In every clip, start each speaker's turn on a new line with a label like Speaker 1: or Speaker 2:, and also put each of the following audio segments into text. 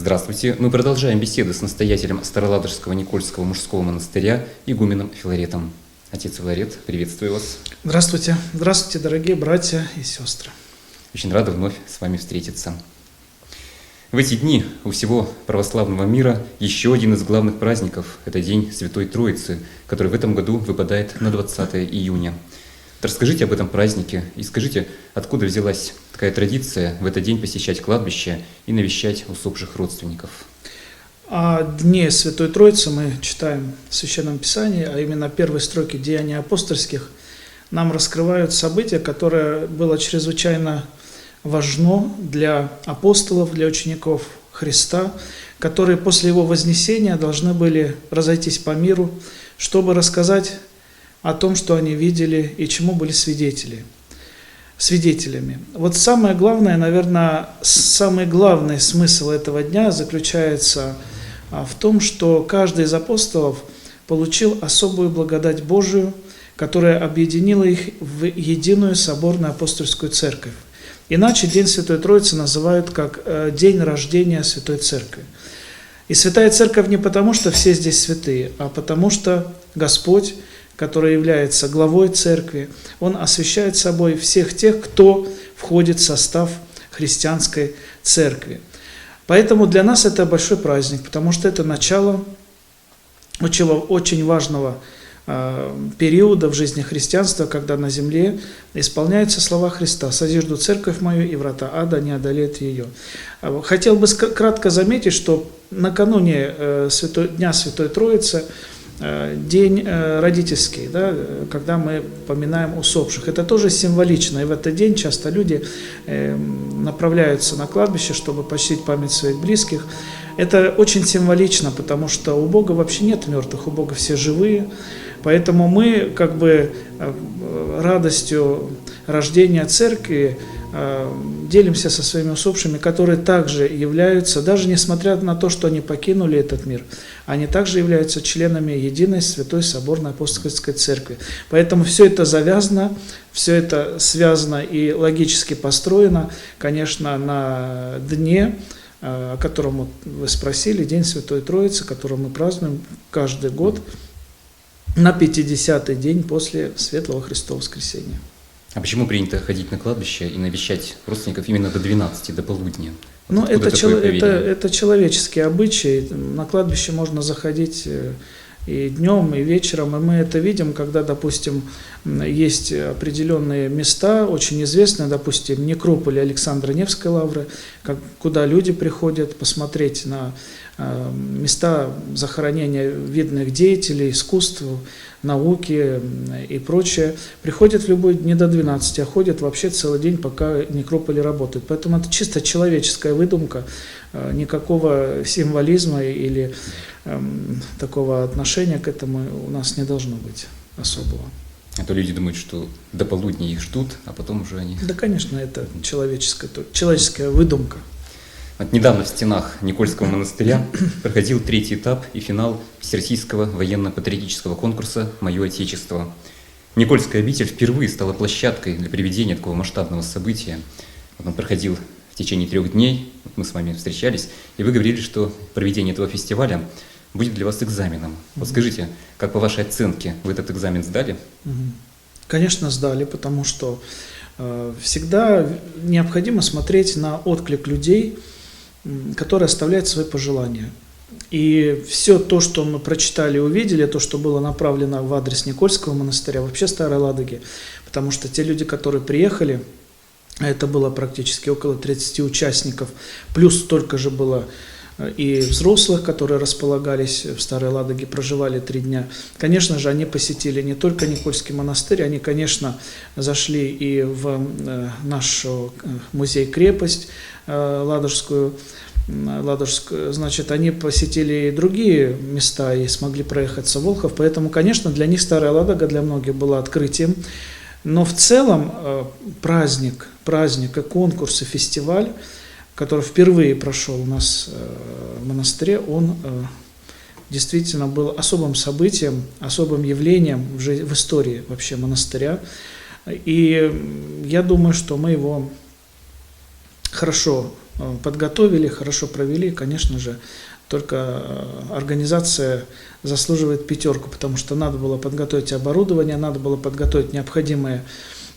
Speaker 1: Здравствуйте! Мы продолжаем беседы с настоятелем Староладожского Никольского мужского монастыря игуменом Филаретом. Отец Филарет, приветствую вас.
Speaker 2: Здравствуйте! Здравствуйте, дорогие братья и сестры!
Speaker 1: Очень рада вновь с вами встретиться. В эти дни у всего православного мира еще один из главных праздников – это День Святой Троицы, который в этом году выпадает на 20 июня. Расскажите об этом празднике и скажите, откуда взялась такая традиция в этот день посещать кладбище и навещать усопших родственников?
Speaker 2: О Дне Святой Троицы мы читаем в Священном Писании, а именно первые строки Деяний апостольских нам раскрывают событие, которое было чрезвычайно важно для апостолов, для учеников Христа, которые после Его вознесения должны были разойтись по миру, чтобы рассказать о том, что они видели и чему были свидетелями. Вот самое главное, наверное, самый главный смысл этого дня заключается в том, что каждый из апостолов получил особую благодать Божию, которая объединила их в единую соборную апостольскую церковь. Иначе День Святой Троицы называют как День рождения Святой Церкви. И Святая Церковь не потому, что все здесь святые, а потому что Господь, который является главой церкви, Он освящает собой всех тех, кто входит в состав христианской церкви. Поэтому для нас это большой праздник, потому что это начало очень важного периода в жизни христианства, когда на земле исполняются слова Христа: «Созижду церковь мою, и врата ада не одолеют ее». Хотел бы кратко заметить, что накануне Дня Святой Троицы день родительский, да, когда мы поминаем усопших. Это тоже символично, и в этот день часто люди направляются на кладбище, чтобы почтить память своих близких. Это очень символично, потому что у Бога вообще нет мертвых, у Бога все живые. Поэтому мы как бы радостью рождения церкви делимся со своими усопшими, которые также являются, даже несмотря на то, что они покинули этот мир, они также являются членами единой Святой Соборной Апостольской Церкви. Поэтому все это завязано, все это связано и логически построено, конечно, на дне, о котором вы спросили, День Святой Троицы, который мы празднуем каждый год на 50-й день после Светлого Христового воскресения.
Speaker 1: А почему принято ходить на кладбище и навещать родственников именно до 12, до полудня?
Speaker 2: Ну, это человеческие обычаи. На кладбище можно заходить и днем, и вечером, и мы это видим, когда, допустим, есть определенные места, очень известные, допустим, некрополь Александра Невской лавры, куда люди приходят посмотреть на места захоронения видных деятелей, искусств, науки и прочее. Приходят в любой день до 12, а ходят вообще целый день, пока некрополи работают. Поэтому это чисто человеческая выдумка, никакого символизма или такого отношения к этому у нас не должно быть особого.
Speaker 1: А то люди думают, что до полудня их ждут, а потом уже они...
Speaker 2: Да, конечно, это человеческая выдумка.
Speaker 1: Вот недавно в стенах Никольского монастыря проходил третий этап и финал Всероссийского военно-патриотического конкурса «Мое Отечество». Никольская обитель впервые стала площадкой для проведения такого масштабного события. Он проходил в течение 3 дней, мы с вами встречались, и вы говорили, что проведение этого фестиваля будет для вас экзаменом. Вот скажите, как по вашей оценке вы этот экзамен сдали?
Speaker 2: Конечно, сдали, потому что всегда необходимо смотреть на отклик людей, которые оставляют свои пожелания. И все то, что мы прочитали и увидели, то, что было направлено в адрес Никольского монастыря, вообще Старой Ладоги, потому что те люди, которые приехали, а это было практически около 30 участников, плюс столько же было и взрослых, которые располагались в Старой Ладоге, проживали 3 дня. Конечно же, они посетили не только Никольский монастырь, они, конечно, зашли и в наш музей-крепость Ладожскую, значит, они посетили и другие места и смогли проехаться в Волхов, поэтому, конечно, для них Старая Ладога для многих была открытием. Но в целом праздник и конкурс, и фестиваль, который впервые прошел у нас в монастыре, он действительно был особым событием, особым явлением в истории вообще монастыря. И я думаю, что мы его хорошо подготовили, хорошо провели. Конечно же, только организация заслуживает 5, потому что надо было подготовить оборудование, надо было подготовить необходимые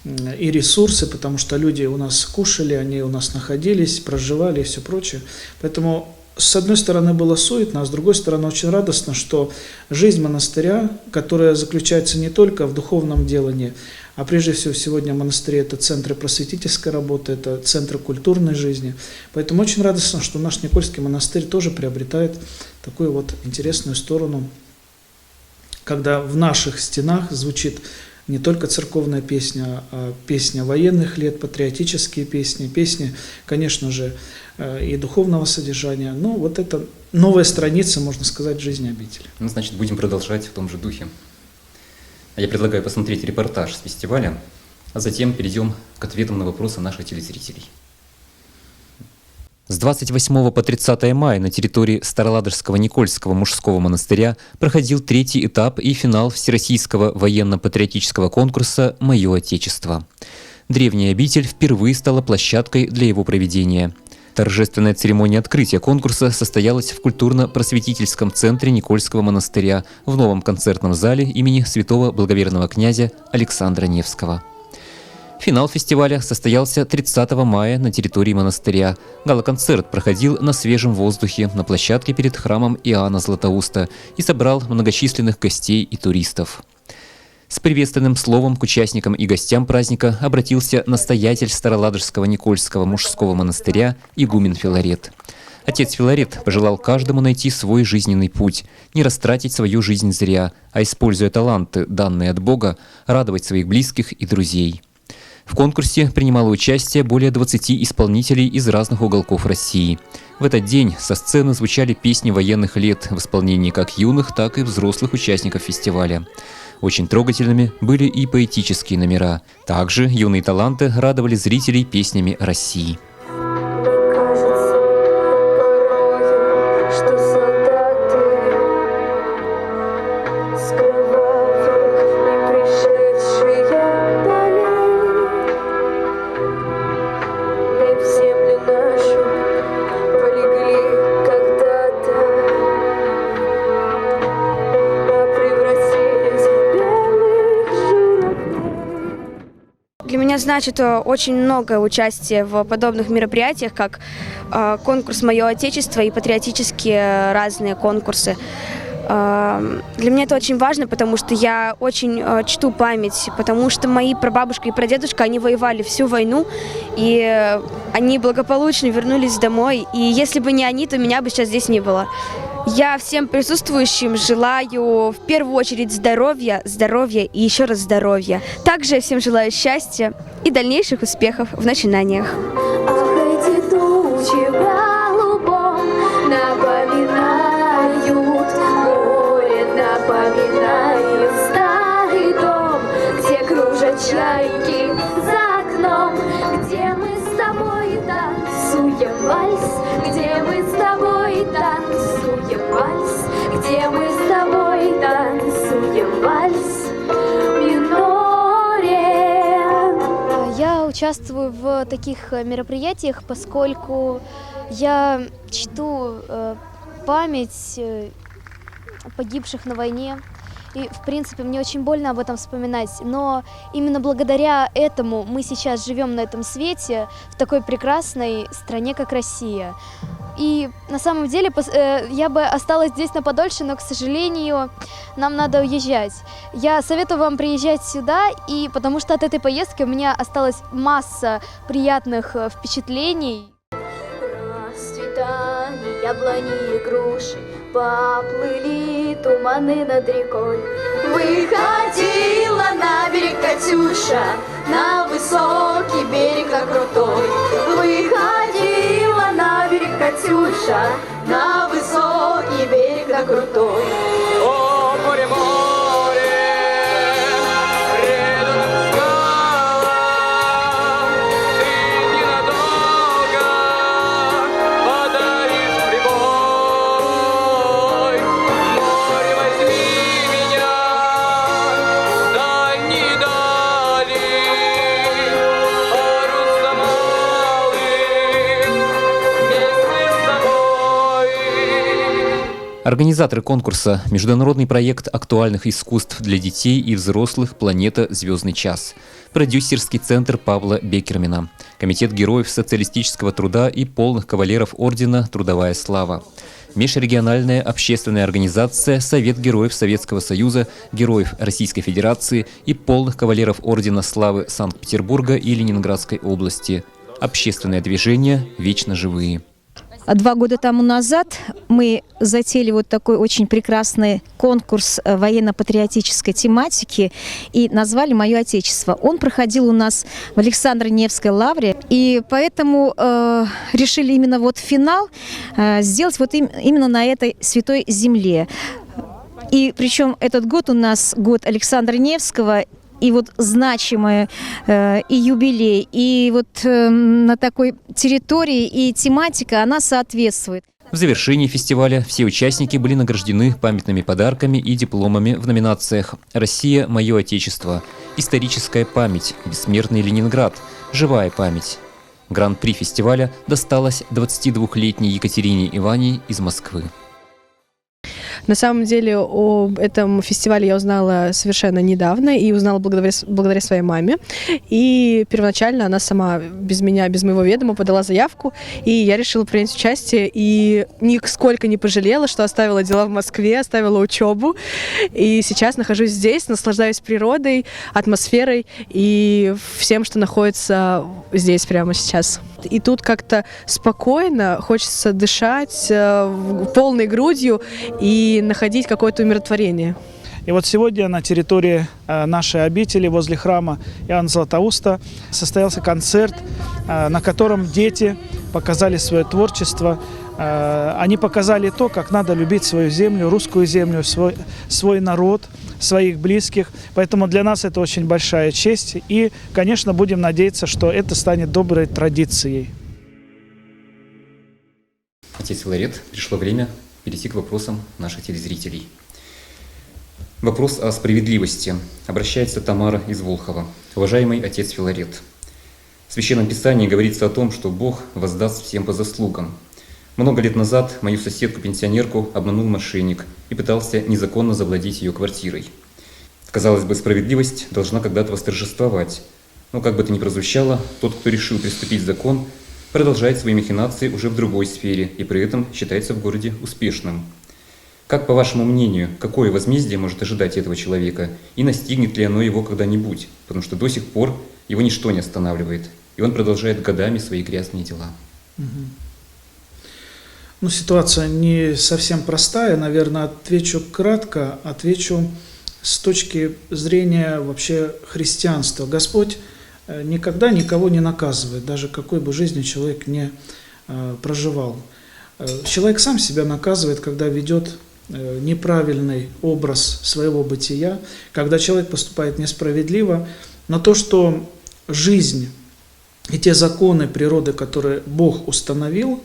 Speaker 2: и ресурсы, потому что люди у нас кушали, они у нас находились, проживали и все прочее. Поэтому с одной стороны было суетно, а с другой стороны очень радостно, что жизнь монастыря, которая заключается не только в духовном делании, а прежде всего сегодня монастыри – это центры просветительской работы, это центры культурной жизни. Поэтому очень радостно, что наш Никольский монастырь тоже приобретает такую вот интересную сторону, когда в наших стенах звучит не только церковная песня, а песня военных лет, патриотические песни, песни, конечно же, и духовного содержания. Ну, вот это новая страница, можно сказать, в жизни обители.
Speaker 1: Ну, значит, будем продолжать в том же духе. Я предлагаю посмотреть репортаж с фестиваля, а затем перейдем к ответам на вопросы наших телезрителей. С 28 по 30 мая на территории Староладожского Никольского мужского монастыря проходил 3-й этап и финал Всероссийского военно-патриотического конкурса «Мое Отечество». Древняя обитель впервые стала площадкой для его проведения. Торжественная церемония открытия конкурса состоялась в культурно-просветительском центре Никольского монастыря в новом концертном зале имени святого благоверного князя Александра Невского. Финал фестиваля состоялся 30 мая на территории монастыря. Гала-концерт проходил на свежем воздухе на площадке перед храмом Иоанна Златоуста и собрал многочисленных гостей и туристов. С приветственным словом к участникам и гостям праздника обратился настоятель Староладожского Никольского мужского монастыря игумен Филарет. Отец Филарет пожелал каждому найти свой жизненный путь, не растратить свою жизнь зря, а, используя таланты, данные от Бога, радовать своих близких и друзей. В конкурсе принимало участие более 20 исполнителей из разных уголков России. В этот день со сцены звучали песни военных лет в исполнении как юных, так и взрослых участников фестиваля. Очень трогательными были и поэтические номера. Также юные таланты радовали зрителей песнями России.
Speaker 3: Для меня значит очень многое участие в подобных мероприятиях, как конкурс «Мое Отечество» и патриотические разные конкурсы. Для меня это очень важно, потому что я очень чту память, потому что мои прабабушка и прадедушка, они воевали всю войну, и они благополучно вернулись домой. И если бы не они, то меня бы сейчас здесь не было. Я всем присутствующим желаю в первую очередь здоровья, здоровья и еще раз здоровья. Также я всем желаю счастья и дальнейших успехов в начинаниях.
Speaker 4: Напоминают старый дом, где кружат чайки за окном, где мы с тобой танцуем вальс, где мы с тобой танцуем вальс, где мы с тобой танцуем вальс в миноре.
Speaker 5: Я участвую в таких мероприятиях, поскольку я чту память погибших на войне. И, в принципе, мне очень больно об этом вспоминать. Но именно благодаря этому мы сейчас живем на этом свете, в такой прекрасной стране, как Россия. И на самом деле я бы осталась здесь на подольше, но, к сожалению, нам надо уезжать. Я советую вам приезжать сюда, и потому что от этой поездки у меня осталась масса приятных впечатлений.
Speaker 4: Расцветали яблони и груши, поплыли туманы над рекой. Выходила на берег Катюша, на высокий берег, на крутой. Выходила на берег Катюша, на высокий берег, на крутой.
Speaker 6: О, море, море, преданным скалам, ты ненадолго подаришь прибой. Море, возьми меня в дальние дали, о, русло малых,
Speaker 1: Организаторы конкурса – международный проект актуальных искусств для детей и взрослых «Планета. Звездный час», продюсерский центр Павла Бекермена, Комитет героев социалистического труда и полных кавалеров ордена «Трудовая слава», межрегиональная общественная организация «Совет героев Советского Союза, героев Российской Федерации и полных кавалеров ордена славы Санкт-Петербурга и Ленинградской области», общественное движение «Вечно живые».
Speaker 7: 2 года тому назад мы затеяли вот такой очень прекрасный конкурс военно-патриотической тематики и назвали «Мое Отечество». Он проходил у нас в Александро-Невской лавре, и поэтому решили именно вот финал сделать вот именно на этой святой земле. И причем этот год у нас год Александра Невского, и вот значимый и юбилей, и вот на такой территории и тематика, она соответствует.
Speaker 1: В завершении фестиваля все участники были награждены памятными подарками и дипломами в номинациях «Россия. Мое Отечество», «Историческая память», «Бессмертный Ленинград», «Живая память». Гран-при фестиваля досталось 22-летней Екатерине Иване из Москвы.
Speaker 8: На самом деле об этом фестивале я узнала совершенно недавно и узнала благодаря своей маме. И первоначально она сама без меня, без моего ведома подала заявку, и я решила принять участие. И нисколько не пожалела, что оставила дела в Москве, оставила учебу. И сейчас нахожусь здесь, наслаждаюсь природой, атмосферой и всем, что находится здесь прямо сейчас. И тут как-то спокойно, хочется дышать полной грудью и находить какое-то умиротворение.
Speaker 2: И вот сегодня на территории нашей обители возле храма Иоанна Златоуста состоялся концерт, на котором дети показали свое творчество. Они показали то, как надо любить свою землю, русскую землю, свой народ, своих близких. Поэтому для нас это очень большая честь. И, конечно, будем надеяться, что это станет доброй традицией.
Speaker 1: Отец Филарет, пришло время перейти к вопросам наших телезрителей. Вопрос о справедливости. Обращается Тамара из Волхова. Уважаемый отец Филарет, в Священном Писании говорится о том, что Бог воздаст всем по заслугам. Много лет назад мою соседку-пенсионерку обманул мошенник и пытался незаконно завладеть ее квартирой. Казалось бы, справедливость должна когда-то восторжествовать. Но как бы то ни прозвучало, тот, кто решил приступить закон, продолжает свои махинации уже в другой сфере и при этом считается в городе успешным. Как, по вашему мнению, какое возмездие может ожидать этого человека и настигнет ли оно его когда-нибудь? Потому что до сих пор его ничто не останавливает, и он продолжает годами свои грязные дела.
Speaker 2: Ну, ситуация не совсем простая. Наверное, отвечу кратко, отвечу с точки зрения вообще христианства. Господь никогда никого не наказывает, даже какой бы жизнью человек не проживал. Человек сам себя наказывает, когда ведет неправильный образ своего бытия, когда человек поступает несправедливо. Но то, что жизнь и те законы природы, которые Бог установил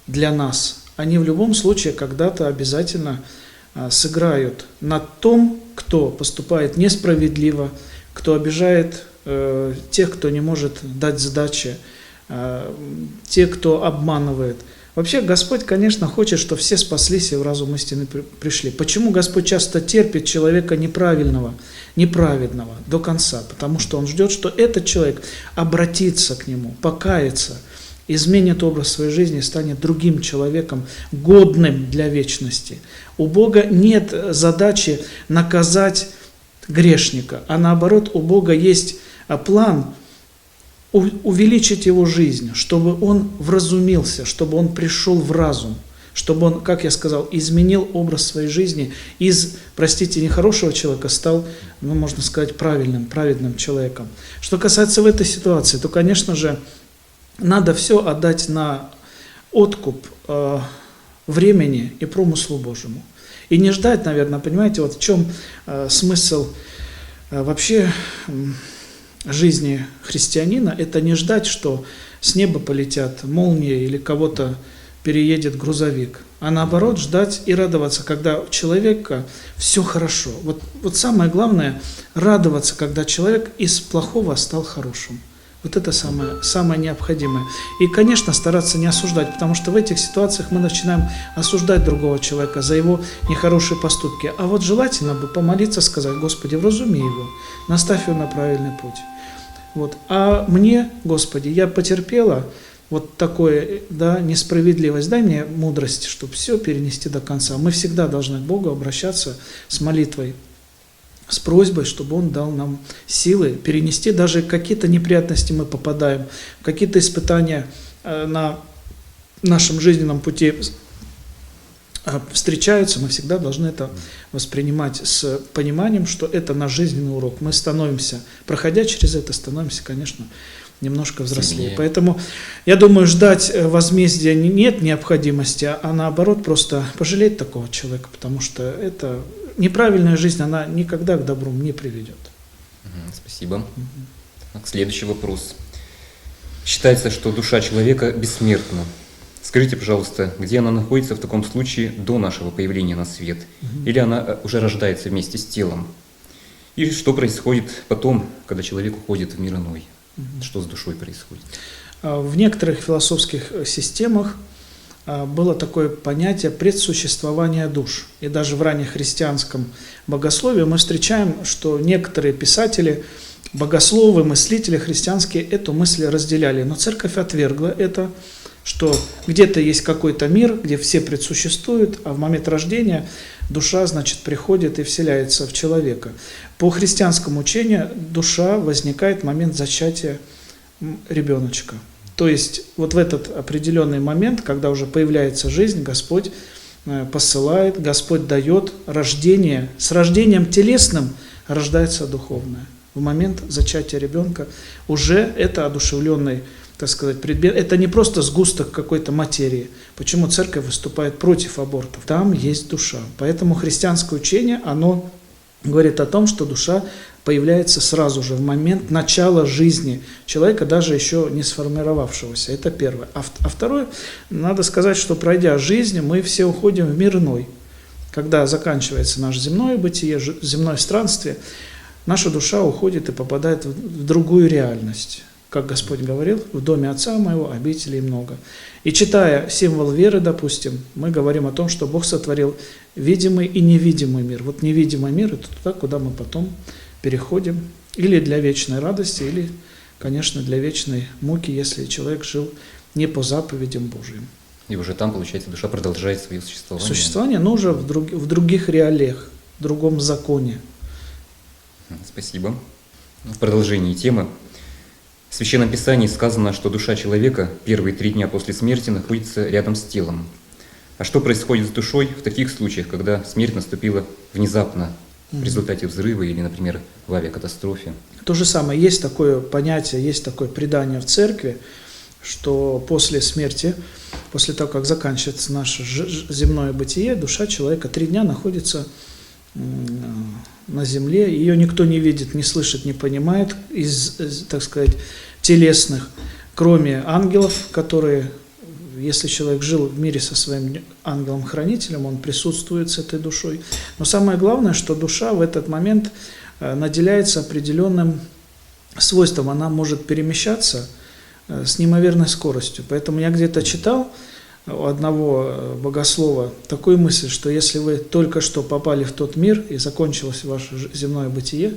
Speaker 2: для нас, они в любом случае когда-то обязательно сыграют над том, кто поступает несправедливо, кто обижает тех, кто не может дать сдачи, те, кто обманывает. Вообще Господь, конечно, хочет, чтобы все спаслись и в разум истины пришли. Почему Господь часто терпит человека неправедного до конца? Потому что Он ждет, что этот человек обратится к Нему, покается, изменит образ своей жизни, станет другим человеком, годным для вечности. У Бога нет задачи наказать грешника, а наоборот, у Бога есть план увеличить его жизнь, чтобы он вразумился, чтобы он пришел в разум, чтобы он, как я сказал, изменил образ своей жизни, из, простите, нехорошего человека стал, ну, можно сказать, праведным человеком. Что касается в этой ситуации, то, конечно же, надо все отдать на откуп времени и промыслу Божьему. И не ждать, наверное, понимаете, вот в чем смысл вообще жизни христианина, это не ждать, что с неба полетят молнии или кого-то переедет грузовик, а наоборот ждать и радоваться, когда у человека все хорошо. Вот самое главное – радоваться, когда человек из плохого стал хорошим. Вот это самое необходимое. И, конечно, стараться не осуждать, потому что в этих ситуациях мы начинаем осуждать другого человека за его нехорошие поступки. А вот желательно бы помолиться, сказать: Господи, вразуми его, наставь его на правильный путь. Вот. А мне, Господи, я потерпела вот такое, да, несправедливость, дай мне мудрость, чтобы все перенести до конца. Мы всегда должны к Богу обращаться с молитвой, с просьбой, чтобы Он дал нам силы перенести даже какие-то неприятности мы попадаем, какие-то испытания на нашем жизненном пути встречаются, мы всегда должны это воспринимать с пониманием, что это наш жизненный урок. Мы становимся, проходя через это, становимся, конечно, немножко взрослее.
Speaker 1: Сильнее.
Speaker 2: Поэтому, я думаю, ждать возмездия нет необходимости, а наоборот, просто пожалеть такого человека, потому что это неправильная жизнь, она никогда к добру не приведет.
Speaker 1: Спасибо. Так, следующий вопрос. Считается, что душа человека бессмертна. Скажите, пожалуйста, где она находится в таком случае до нашего появления на свет? Или она уже рождается вместе с телом? И что происходит потом, когда человек уходит в мир иной? Что с душой происходит?
Speaker 2: В некоторых философских системах было такое понятие предсуществования душ. И даже в раннехристианском богословии мы встречаем, что некоторые писатели, богословы, мыслители христианские эту мысль разделяли. Но церковь отвергла это, что где-то есть какой-то мир, где все предсуществуют, а в момент рождения душа, значит, приходит и вселяется в человека. По христианскому учению душа возникает в момент зачатия ребеночка. То есть вот в этот определенный момент, когда уже появляется жизнь, Господь посылает, Господь дает рождение. С рождением телесным рождается духовное. В момент зачатия ребенка уже это одушевленный, так сказать, предмет. Это не просто сгусток какой-то материи. Почему церковь выступает против абортов? Там есть душа. Поэтому христианское учение, оно говорит о том, что душа появляется сразу же, в момент начала жизни человека, даже еще не сформировавшегося. Это первое. А второе, надо сказать, что пройдя жизнь, мы все уходим в мир иной. Когда заканчивается наше земное бытие, земное странствие, наша душа уходит и попадает в другую реальность. Как Господь говорил, в доме Отца моего обителей много. И читая символ веры, допустим, мы говорим о том, что Бог сотворил видимый и невидимый мир. Вот невидимый мир – это туда, куда мы потом переходим. Или для вечной радости, или, конечно, для вечной муки, если человек жил не по заповедям Божьим.
Speaker 1: И уже там, получается, душа продолжает свое существование.
Speaker 2: Существование, но уже в других реалиях, в другом законе.
Speaker 1: Спасибо. В продолжении темы. В Священном Писании сказано, что душа человека первые 3 дня после смерти находится рядом с телом. А что происходит с душой в таких случаях, когда смерть наступила внезапно в результате взрыва или, например, в авиакатастрофе?
Speaker 2: То же самое, есть такое понятие, есть такое предание в церкви, что после смерти, после того, как заканчивается наше земное бытие, душа человека 3 дня находится на земле, ее никто не видит, не слышит, не понимает из, так сказать, телесных, кроме ангелов, которые, если человек жил в мире со своим ангелом-хранителем, он присутствует с этой душой. Но самое главное, что душа в этот момент наделяется определенным свойством, она может перемещаться с неимоверной скоростью. Поэтому я где-то читал у одного богослова такую мысль, что если вы только что попали в тот мир и закончилось ваше земное бытие,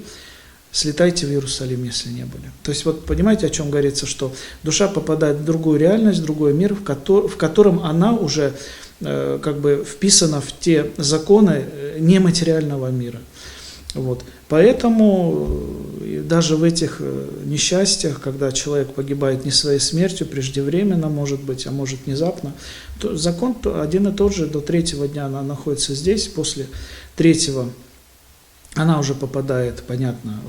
Speaker 2: слетайте в Иерусалим, если не были. То есть вот понимаете, о чем говорится, что душа попадает в другую реальность, в другой мир, в котором она уже как бы вписана в те законы нематериального мира. Вот. Поэтому даже в этих несчастьях, когда человек погибает не своей смертью, преждевременно, может быть, а может внезапно, то закон один и тот же, до 3-го дня она находится здесь, после 3-го она уже попадает, понятно,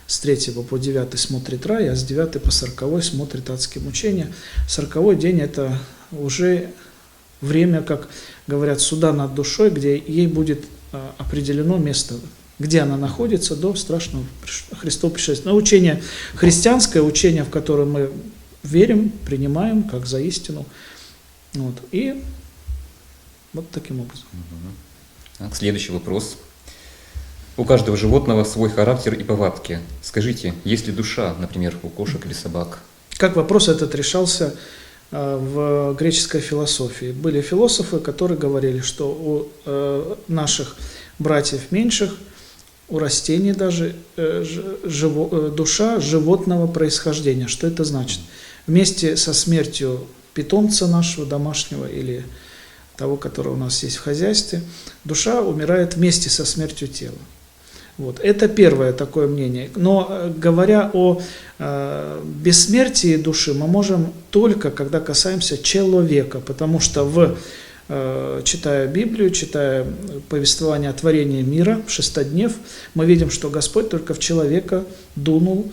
Speaker 2: с 3 по 9 смотрит рай, а с 9 по 40 смотрит адские мучения. 40-й день – это уже время, как говорят, суда над душой, где ей будет определено место, где она находится до страшного Христова пришествия. Но учение христианское, учение, в которое мы верим, принимаем как за истину. Вот. И вот таким образом.
Speaker 1: Так, следующий вопрос. У каждого животного свой характер и повадки. Скажите, есть ли душа, например, у кошек или собак?
Speaker 2: Как вопрос этот решался в греческой философии? Были философы, которые говорили, что у наших братьев меньших, у растений даже душа животного происхождения. Что это значит? Вместе со смертью питомца нашего домашнего или того, который у нас есть в хозяйстве, душа умирает вместе со смертью тела. Вот. Это первое такое мнение. Но говоря о бессмертии души, мы можем только, когда касаемся человека, потому что читая Библию, читая повествование о творении мира, шестоднев, мы видим, что Господь только в человека дунул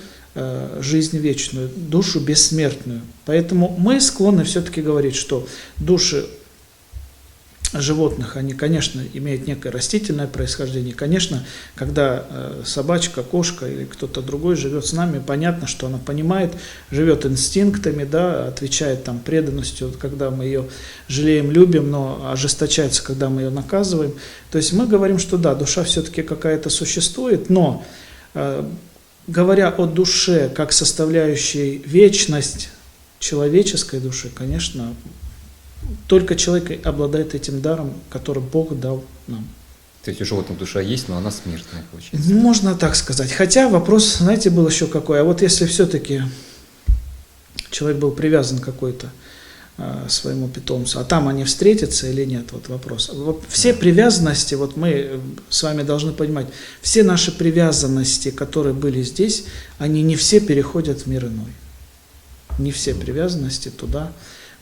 Speaker 2: жизнь вечную, душу бессмертную. Поэтому мы склонны все-таки говорить, что души животных, они, конечно, имеют некое растительное происхождение. Конечно, когда собачка, кошка или кто-то другой живет с нами, понятно, что она понимает, живет инстинктами, да, отвечает там преданностью, когда мы ее жалеем, любим, но ожесточается, когда мы ее наказываем. То есть мы говорим, что да, душа все-таки какая-то существует, но говоря о душе как составляющей вечность человеческой души, конечно, только человек обладает этим даром, который Бог дал нам.
Speaker 1: То есть у животных душа есть, но она смертная, получается.
Speaker 2: Можно так сказать. Хотя вопрос, знаете, был еще какой. А вот если все-таки человек был привязан какой-то своему питомцу, а там они встретятся или нет, вот вопрос. Вот все привязанности, вот мы с вами должны понимать, все наши привязанности, которые были здесь, они не все переходят в мир иной. Не все привязанности туда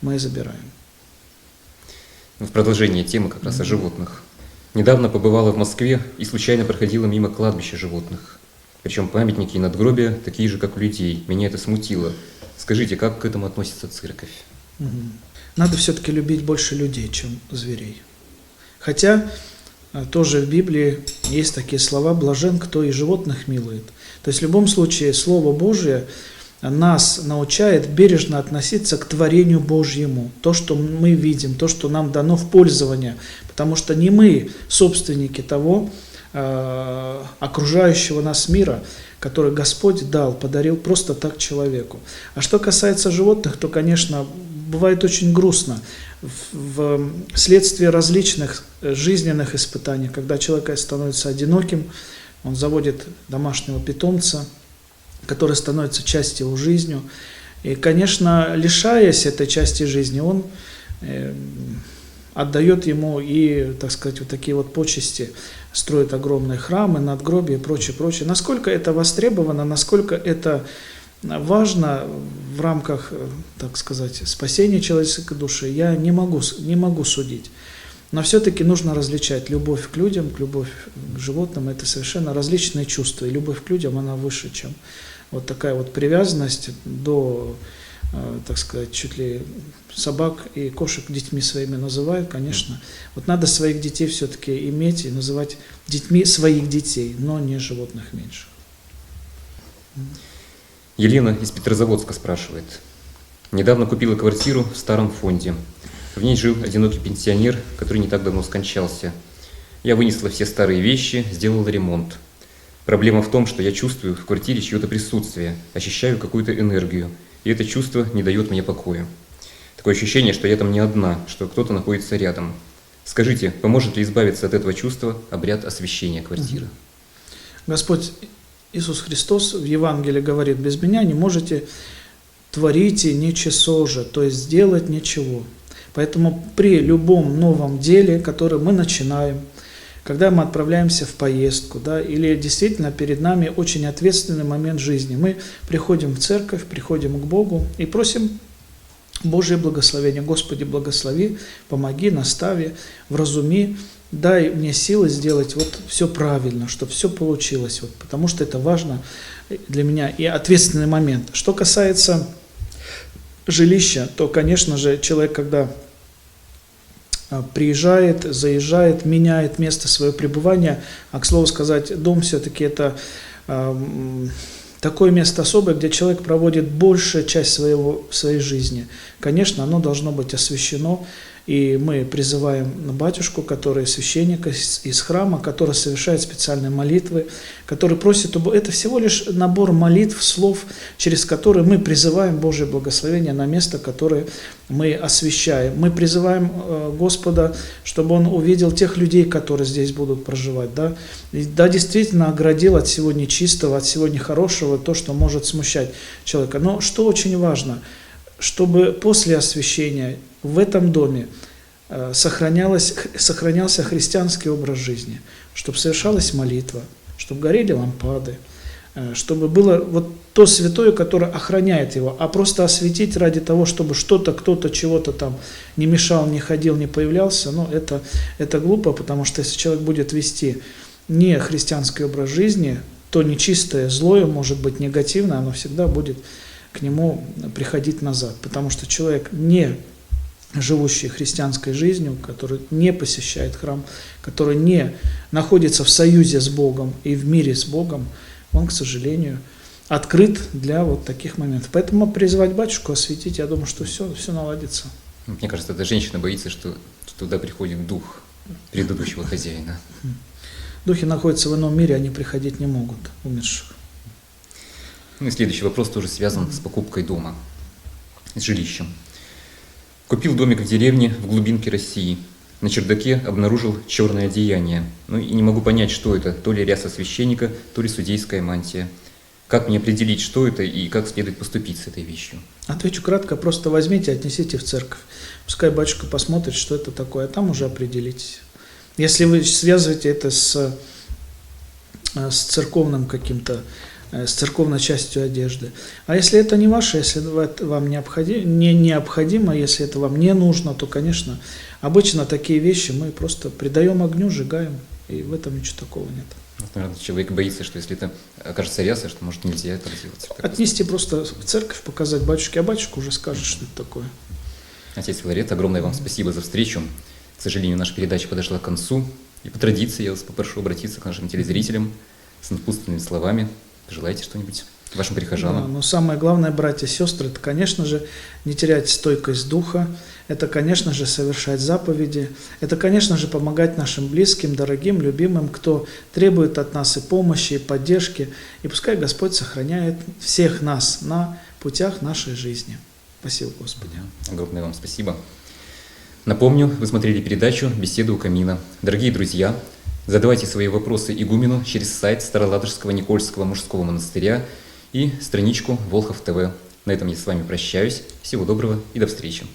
Speaker 2: мы забираем.
Speaker 1: В продолжение темы как раз о животных. Недавно побывала в Москве и случайно проходила мимо кладбища животных. Причем памятники и надгробия такие же, как у людей. Меня это смутило. Скажите, как к этому относится церковь?
Speaker 2: Надо все-таки любить больше людей, чем зверей. Хотя тоже в Библии есть такие слова: «Блажен, кто и животных милует». То есть в любом случае Слово Божие нас научает бережно относиться к творению Божьему. То, что мы видим, то, что нам дано в пользование. Потому что не мы собственники того окружающего нас мира, который Господь дал, подарил просто так человеку. А что касается животных, то, конечно, бывает очень грустно вследствие различных жизненных испытаний, когда человек становится одиноким, он заводит домашнего питомца, который становится частью его жизни. И, конечно, лишаясь этой части жизни, он отдает ему и, так сказать, вот такие вот почести, строит огромные храмы, надгробия и прочее, прочее. Насколько это востребовано, насколько это важно в рамках, так сказать, спасения человеческой души, я не могу судить. Но все-таки нужно различать любовь к людям, любовь к животным. Это совершенно различные чувства. И любовь к людям, она выше, чем вот такая вот привязанность до, так сказать, чуть ли собак и кошек детьми своими называют, конечно. Вот надо своих детей все-таки иметь и называть детьми своих детей, но не животных меньших.
Speaker 1: Елена из Петрозаводска спрашивает. Недавно купила квартиру в старом фонде. В ней жил одинокий пенсионер, который не так давно скончался. Я вынесла все старые вещи, сделала ремонт. Проблема в том, что я чувствую в квартире чье-то присутствие, ощущаю какую-то энергию, и это чувство не дает мне покоя. Такое ощущение, что я там не одна, что кто-то находится рядом. Скажите, поможет ли избавиться от этого чувства обряд освящения квартиры?
Speaker 2: Господь Иисус Христос в Евангелии говорит: без меня не можете творить ничего же, то есть сделать ничего. Поэтому при любом новом деле, которое мы начинаем, когда мы отправляемся в поездку, да, или действительно перед нами очень ответственный момент жизни, мы приходим в церковь, приходим к Богу и просим Божье благословение. Господи, благослови, помоги, настави, вразуми, дай мне силы сделать вот все правильно, чтобы все получилось, вот, потому что это важно для меня и ответственный момент. Что касается жилища, то, конечно же, человек, когда приезжает, заезжает, меняет место своего пребывания, а, к слову сказать, дом все-таки это такое место особое, где человек проводит большую часть своей жизни. Конечно, оно должно быть освящено, И мы призываем батюшку, который священник из храма, который совершает специальные молитвы, который просит, это всего лишь набор молитв, слов, через которые мы призываем Божье благословение на место, которое мы освящаем. Мы призываем Господа, чтобы Он увидел тех людей, которые здесь будут проживать. Да, и, да, действительно оградил от всего нечистого, от всего нехорошего, то, что может смущать человека. Но что очень важно, чтобы после освящения в этом доме сохранялся христианский образ жизни, чтобы совершалась молитва, чтобы горели лампады, чтобы было вот то святое, которое охраняет его, а просто осветить ради того, чтобы что-то, кто-то, чего-то там не мешал, не ходил, не появлялся, ну, это глупо, потому что если человек будет вести не христианский образ жизни, то нечистое, злое, может быть негативное, оно всегда будет к нему приходить назад, потому что человек, не живущий христианской жизнью, который не посещает храм, который не находится в союзе с Богом и в мире с Богом, он, к сожалению, открыт для вот таких моментов. Поэтому призывать батюшку, осветить, я думаю, что все наладится.
Speaker 1: Мне кажется, эта женщина боится, что туда приходит дух предыдущего хозяина.
Speaker 2: Духи находятся в ином мире, они приходить не могут, умерших.
Speaker 1: Ну и следующий вопрос тоже связан с покупкой дома, с жилищем. Купил домик в деревне в глубинке России. На чердаке обнаружил черное одеяние. Ну и не могу понять, что это, то ли ряса священника, то ли судейская мантия. Как мне определить, что это и как следует поступить с этой вещью?
Speaker 2: Отвечу кратко, просто возьмите, отнесите в церковь. Пускай батюшка посмотрит, что это такое, а там уже определитесь. Если вы связываете это с церковным каким-то, с церковной частью одежды. А если это не ваше, если это вам необходимо, если это вам не нужно, то, конечно, обычно такие вещи мы просто придаем огню, сжигаем, и в этом ничего такого нет.
Speaker 1: Вот, наверное, человек боится, что если это окажется ряса, что, может, нельзя это делать.
Speaker 2: Отнести просто в церковь, показать батюшке, а батюшка уже скажет, что это такое.
Speaker 1: Отец Филарет, огромное вам спасибо за встречу. К сожалению, наша передача подошла к концу. И по традиции я вас попрошу обратиться к нашим телезрителям с напутственными словами. Желаете что-нибудь вашим прихожанам?
Speaker 2: Да, но самое главное, братья и сестры, это, конечно же, не терять стойкость духа, это, конечно же, совершать заповеди, это, конечно же, помогать нашим близким, дорогим, любимым, кто требует от нас и помощи, и поддержки. И пускай Господь сохраняет всех нас на путях нашей жизни. Спасибо, Господи.
Speaker 1: Огромное вам спасибо. Напомню, вы смотрели передачу «Беседы у камина». Дорогие друзья, задавайте свои вопросы игумену через сайт Староладожского Никольского мужского монастыря и страничку Волхов ТВ. На этом я с вами прощаюсь. Всего доброго и до встречи.